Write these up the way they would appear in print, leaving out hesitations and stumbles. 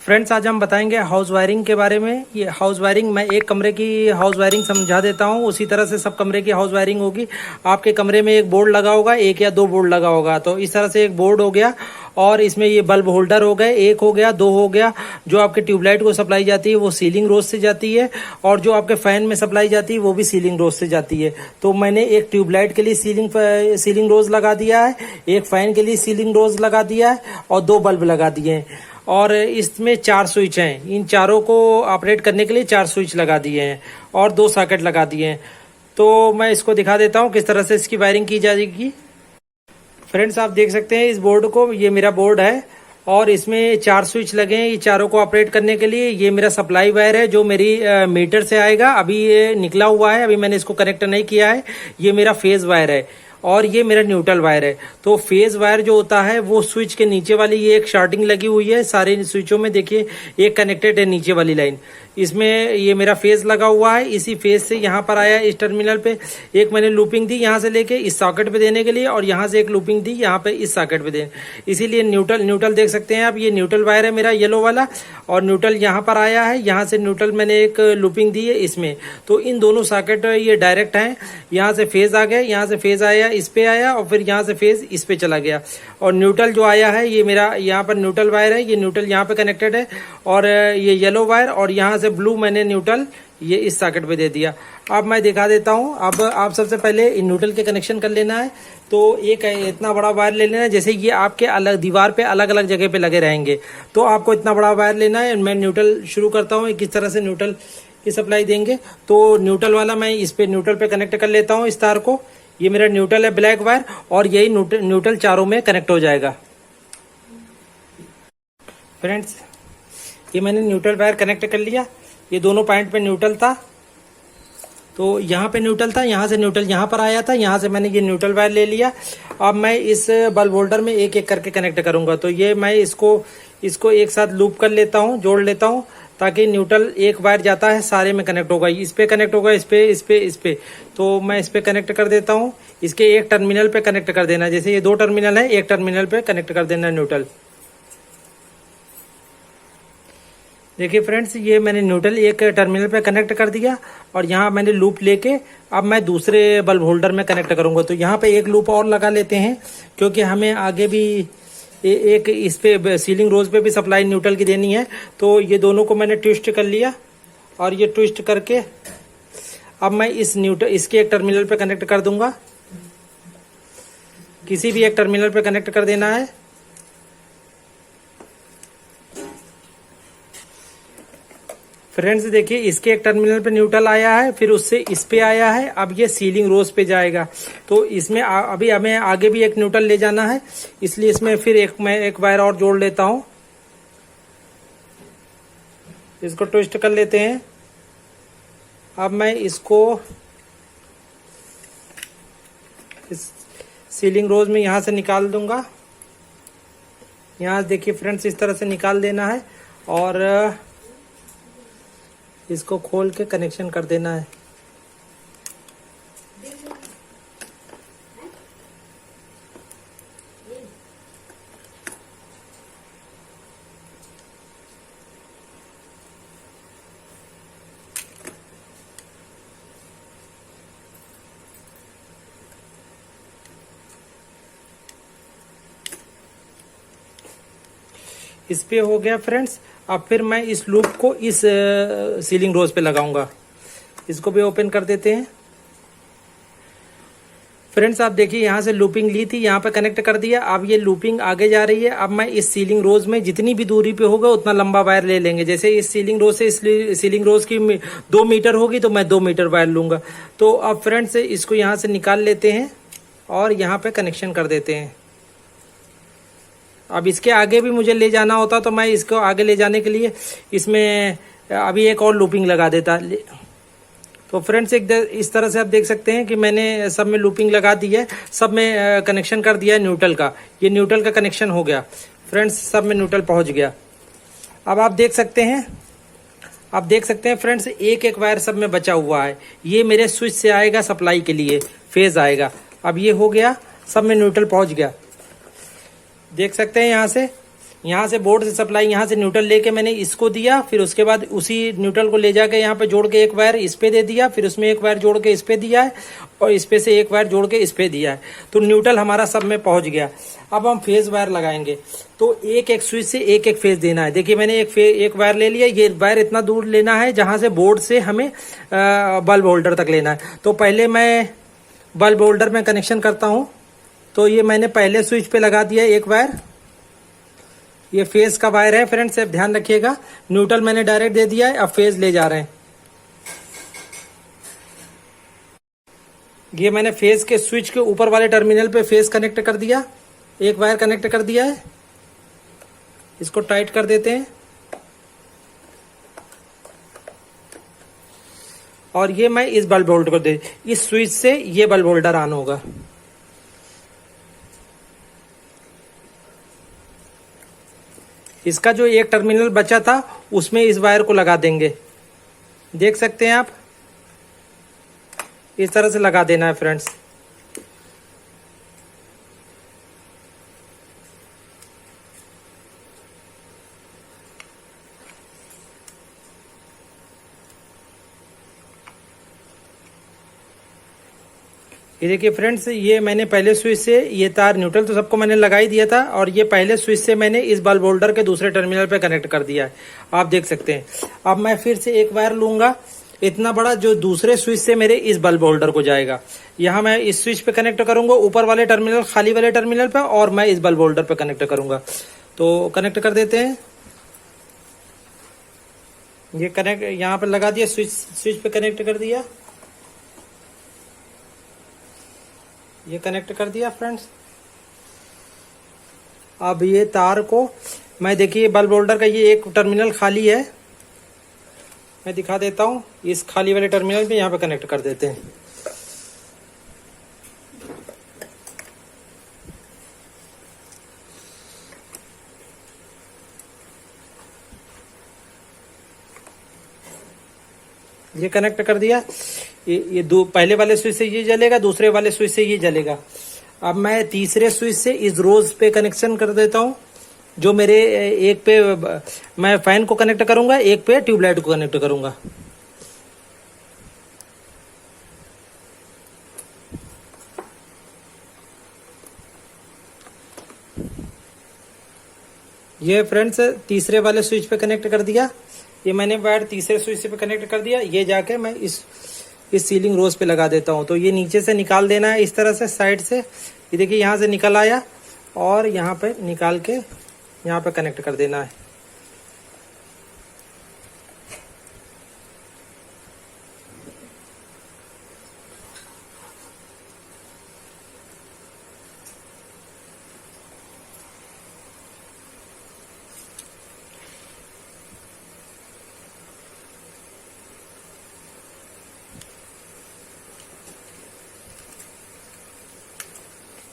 Friends, आज हम बताएंगे हाउस वायरिंग के बारे में। ये हाउस वायरिंग, मैं एक कमरे की हाउस वायरिंग समझा देता हूँ, उसी तरह से सब कमरे की हाउस वायरिंग होगी। आपके कमरे में एक बोर्ड लगा होगा, एक या दो बोर्ड लगा होगा, तो इस तरह से एक बोर्ड हो गया और इसमें ये बल्ब होल्डर हो गए, एक हो गया, दो हो गया। जो आपके ट्यूबलाइट को सप्लाई जाती है वो सीलिंग रोज से जाती है और जो आपके फैन में सप्लाई जाती है वो भी सीलिंग रोज से जाती है। तो मैंने एक ट्यूबलाइट के लिए सीलिंग रोज लगा दिया है, एक फैन के लिए सीलिंग रोज लगा दिया है और दो बल्ब लगा दिए हैं। और इसमें 4 स्विच हैं, इन चारों को ऑपरेट करने के लिए 4 स्विच लगा दिए हैं और 2 सॉकेट लगा दिए हैं। तो मैं इसको दिखा देता हूँ किस तरह से इसकी वायरिंग की जाएगी। फ्रेंड्स, आप देख सकते हैं इस बोर्ड को, ये मेरा बोर्ड है और इसमें 4 स्विच लगे हैं ये चारों को ऑपरेट करने के लिए। ये मेरा सप्लाई वायर है जो मेरी मीटर से आएगा, अभी ये निकला हुआ है, अभी मैंने इसको कनेक्ट नहीं किया है। ये मेरा फेज वायर है और ये मेरा न्यूट्रल वायर है। तो फेज वायर जो होता है वो स्विच के नीचे वाली ये एक शार्टिंग लगी हुई है, सारे स्विचों में देखिए एक कनेक्टेड है नीचे वाली लाइन, इसमें ये मेरा फेज लगा हुआ है। इसी फेज से यहाँ पर आया इस टर्मिनल पे, एक मैंने लूपिंग दी यहाँ से लेके इस सॉकेट पे देने के लिए और यहाँ से एक लूपिंग दी यहाँ पे इस सॉकेट पे देने, इसीलिए न्यूट्रल देख सकते हैं आप, ये न्यूट्रल वायर है मेरा येलो वाला और न्यूट्रल यहाँ पर आया है। यहाँ से न्यूट्रल मैंने एक लूपिंग दी है इसमें, तो इन दोनों सॉकेट ये डायरेक्ट हैं। यहाँ से फेज आ गया, यहाँ से फेज आया इस पे आया और फिर यहाँ से फेज इस पे चला गया। और न्यूट्रल जो आया है ये मेरा यहाँ पर न्यूट्रल वायर है, ये न्यूट्रल यहाँ पे कनेक्टेड है और ये येलो वायर और यहाँ से ब्लू मैंने न्यूट्रल ये इस सॉकेट पे दे दिया। अब मैं दिखा देता हूँ। अब आप सबसे पहले इन न्यूट्रल के कनेक्शन कर लेना है। तो एक इतना बड़ा वायर ले लेना है, जैसे ये आपके अलग दीवार पे अलग अलग जगह पे लगे रहेंगे, तो आपको इतना बड़ा वायर लेना है। मैं न्यूट्रल शुरू करता हूँ, किस तरह से न्यूट्रल की सप्लाई देंगे। तो न्यूट्रल वाला मैं इस पे न्यूट्रल पे कनेक्ट कर लेता हूँ इस तार को। ये मेरा न्यूट्रल है ब्लैक वायर और यही न्यूट्रल चारों में कनेक्ट हो जाएगा। फ्रेंड्स, ये मैंने न्यूट्रल वायर कनेक्ट कर लिया, ये दोनों पॉइंट पे न्यूट्रल था, तो यहाँ पे न्यूट्रल था, यहाँ से न्यूट्रल यहाँ पर आया था, यहाँ से मैंने ये न्यूट्रल वायर ले लिया। अब मैं इस बल्ब होल्डर में एक एक करके कनेक्ट करूंगा। तो ये मैं इसको एक साथ लूप कर लेता हूँ, जोड़ लेता हूँ, ताकि न्यूट्रल एक वायर जाता है सारे में कनेक्ट होगा, इस पे कनेक्ट होगा, इस पे। तो मैं इस पे कनेक्ट कर देता हूँ। इसके एक टर्मिनल पे कनेक्ट कर देना, जैसे ये 2 टर्मिनल है, एक टर्मिनल पे कनेक्ट कर देना न्यूट्रल। देखिए फ्रेंड्स, ये मैंने न्यूट्रल एक टर्मिनल पे कनेक्ट कर दिया और यहाँ मैंने लूप लेके अब मैं दूसरे बल्ब होल्डर में कनेक्ट करूंगा। तो यहाँ पे एक लूप और लगा लेते हैं, क्योंकि हमें आगे भी एक इस पे सीलिंग रोज पे भी सप्लाई न्यूट्रल की देनी है। तो ये दोनों को मैंने ट्विस्ट कर लिया और ये ट्विस्ट करके अब मैं इसके एक टर्मिनल पे कनेक्ट कर दूंगा। किसी भी एक टर्मिनल पे कनेक्ट कर देना है। फ्रेंड्स, देखिए इसके एक टर्मिनल पे न्यूट्रल आया है, फिर उससे इस पे आया है, अब ये सीलिंग रोज पे जाएगा। तो इसमें अभी हमें आगे भी एक न्यूट्रल ले जाना है, इसलिए इसमें फिर मैं एक वायर और जोड़ लेता हूं। इसको ट्विस्ट कर लेते हैं। अब मैं इसको इस सीलिंग रोज में यहां से निकाल दूंगा। यहां देखिए फ्रेंड्स, इस तरह से निकाल देना है और इसको खोल के कनेक्शन कर देना है। इस पे हो गया फ्रेंड्स। अब फिर मैं इस लूप को इस सीलिंग रोज पे लगाऊंगा। इसको भी ओपन कर देते हैं। फ्रेंड्स, आप देखिए यहाँ से लूपिंग ली थी, यहाँ पे कनेक्ट कर दिया। अब ये लूपिंग आगे जा रही है। अब मैं इस सीलिंग रोज में जितनी भी दूरी पे होगा उतना लंबा वायर ले लेंगे। जैसे इस सीलिंग रोज से इस सीलिंग रोज की 2 मीटर होगी तो मैं 2 मीटर वायर लूंगा। तो अब फ्रेंड्स, इसको यहाँ से निकाल लेते हैं और यहाँ पे कनेक्शन कर देते हैं। अब इसके आगे भी मुझे ले जाना होता तो मैं इसको आगे ले जाने के लिए इसमें अभी एक और लूपिंग लगा देता। तो फ्रेंड्स, इस तरह से आप देख सकते हैं कि मैंने सब में लूपिंग लगा दी है, सब में कनेक्शन कर दिया है न्यूट्रल का। ये न्यूट्रल का कनेक्शन हो गया फ्रेंड्स, सब में न्यूट्रल पहुंच गया। अब आप देख सकते हैं फ्रेंड्स, एक एक वायर सब में बचा हुआ है। ये मेरे स्विच से आएगा सप्लाई के लिए, फेज आएगा। अब ये हो गया, सब में न्यूट्रल पहुंच गया। देख सकते हैं यहाँ से यहाँ से बोर्ड से सप्लाई, यहाँ से न्यूट्रल लेके मैंने इसको दिया, फिर उसके बाद उसी न्यूट्रल को ले जाके यहाँ पे जोड़ के एक वायर इस पे दे दिया, फिर उसमें एक वायर जोड़ के इस पे दिया है, और इस पे से एक वायर जोड़ के इस पे दिया है। तो न्यूट्रल हमारा सब में पहुंच गया। अब हम फेज वायर लगाएंगे। तो एक एक स्विच से एक एक फेज देना है। देखिए मैंने एक वायर ले लिया। ये वायर इतना दूर लेना है जहां से बोर्ड से हमें बल्ब होल्डर तक लेना है। तो पहले मैं बल्ब होल्डर में कनेक्शन करता हूं। तो ये मैंने पहले स्विच पे लगा दिया एक वायर। ये फेज का वायर है फ्रेंड्स, अब ध्यान रखिएगा। न्यूट्रल मैंने डायरेक्ट दे दिया है, अब फेज ले जा रहे हैं। ये मैंने फेज के स्विच के ऊपर वाले टर्मिनल पे फेज कनेक्ट कर दिया, एक वायर कनेक्ट कर दिया है। इसको टाइट कर देते हैं और ये मैं इस बल्ब होल्डर को दे, इस स्विच से ये बल्ब होल्डर ऑन होगा। इसका जो एक टर्मिनल बचा था उसमें इस वायर को लगा देंगे। देख सकते हैं आप, इस तरह से लगा देना है फ्रेंड्स। ये देखिए फ्रेंड्स, ये मैंने पहले स्विच से ये तार, न्यूट्रल तो सबको मैंने लगा ही दिया था, और ये पहले स्विच से मैंने इस बल्ब होल्डर के दूसरे टर्मिनल पे कनेक्ट कर दिया है। आप देख सकते हैं। अब मैं फिर से एक वायर लूंगा इतना बड़ा, जो दूसरे स्विच से मेरे इस बल्ब होल्डर को जाएगा। यहाँ मैं इस स्विच पे कनेक्ट करूंगा, ऊपर वाले टर्मिनल, खाली वाले टर्मिनल पे, और मैं इस बल्ब होल्डर पे कनेक्ट करूंगा। तो कनेक्ट कर देते हैं। ये कनेक्ट यहाँ पे लगा दिया, स्विच पे कनेक्ट कर दिया, ये कनेक्ट कर दिया फ्रेंड्स। अब ये तार को मैं, देखिए बल्ब होल्डर का ये एक टर्मिनल खाली है, मैं दिखा देता हूं। इस खाली वाले टर्मिनल पे यहाँ पे कनेक्ट कर देते हैं। ये कनेक्ट कर दिया। ये पहले वाले स्विच से ये जलेगा, दूसरे वाले स्विच से ये जलेगा। अब मैं तीसरे स्विच से इस रोज पे कनेक्शन कर देता हूं। जो मेरे एक पे मैं फैन को कनेक्ट करूंगा, एक पे ट्यूबलाइट को कनेक्ट करूंगा। ये फ्रेंड्स तीसरे वाले स्विच पे कनेक्ट कर दिया। ये मैंने वायर तीसरे स्विच पे कनेक्ट कर दिया। ये जाके मैं इस सीलिंग रोज पे लगा देता हूं। तो ये नीचे से निकाल देना है इस तरह से, साइड से। ये देखिए यहाँ से निकल आया, और यहाँ पे निकाल के यहाँ पे कनेक्ट कर देना है।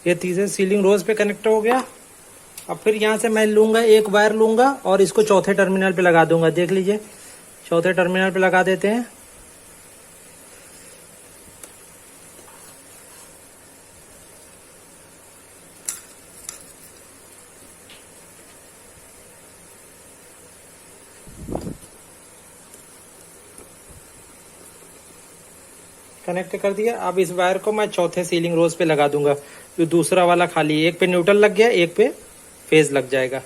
ये तीसरे सीलिंग रोज पे कनेक्ट हो गया। अब फिर यहाँ से मैं लूंगा, एक वायर लूंगा और इसको चौथे टर्मिनल पे लगा दूंगा। देख लीजिए, चौथे टर्मिनल पे लगा देते हैं। कनेक्ट कर दिया। अब इस वायर को मैं चौथे सीलिंग रोज पे लगा दूंगा। जो दूसरा वाला खाली, एक पे न्यूट्रल लग गया, एक पे फेज लग जाएगा।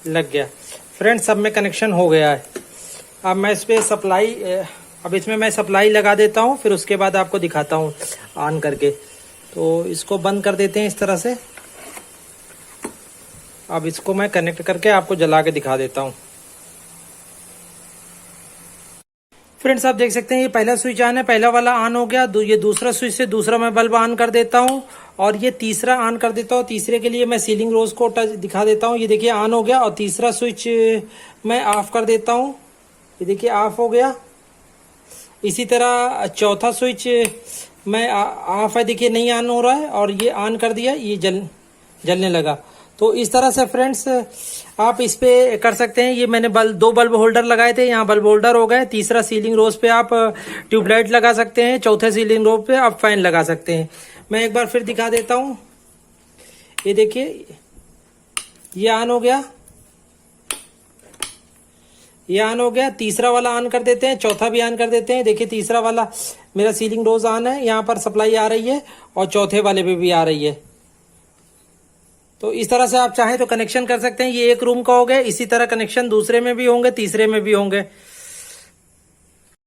लग गया फ्रेंड्स, सब में कनेक्शन हो गया है। अब मैं इस पे सप्लाई, अब इसमें मैं सप्लाई लगा देता हूँ, फिर उसके बाद आपको दिखाता हूँ ऑन करके। तो इसको बंद कर देते हैं इस तरह से। अब इसको मैं कनेक्ट करके आपको जला के दिखा देता हूँ। फ्रेंड्स आप देख सकते हैं, ये पहला स्विच ऑन है, पहला वाला ऑन हो गया। ये दूसरा स्विच से दूसरा मैं बल्ब ऑन कर देता हूँ, और ये तीसरा ऑन कर देता हूँ। तीसरे के लिए मैं सीलिंग रोज को टच दिखा देता हूँ। ये देखिए ऑन हो गया, और तीसरा स्विच मैं ऑफ कर देता हूँ। ये देखिए ऑफ हो गया। इसी तरह चौथा स्विच मैं ऑफ है, देखिए नहीं ऑन हो रहा है, और ये ऑन कर दिया, ये जलने लगा। तो इस तरह से फ्रेंड्स आप इस पे कर सकते हैं। ये मैंने दो बल्ब होल्डर लगाए थे, यहाँ बल्ब होल्डर हो गए। तीसरा सीलिंग रोज पे आप ट्यूबलाइट लगा सकते हैं। चौथे सीलिंग रोज पे आप फैन लगा सकते हैं। मैं एक बार फिर दिखा देता हूँ। ये देखिए, ये ऑन हो गया, ये ऑन हो गया। तीसरा वाला ऑन कर देते हैं, चौथा भी ऑन कर देते हैं। देखिए तीसरा वाला मेरा सीलिंग रोज ऑन है, यहाँ पर सप्लाई आ रही है और चौथे वाले पे भी आ रही है। तो इस तरह से आप चाहें तो कनेक्शन कर सकते हैं। ये एक रूम का हो गया, इसी तरह कनेक्शन दूसरे में भी होंगे, तीसरे में भी होंगे।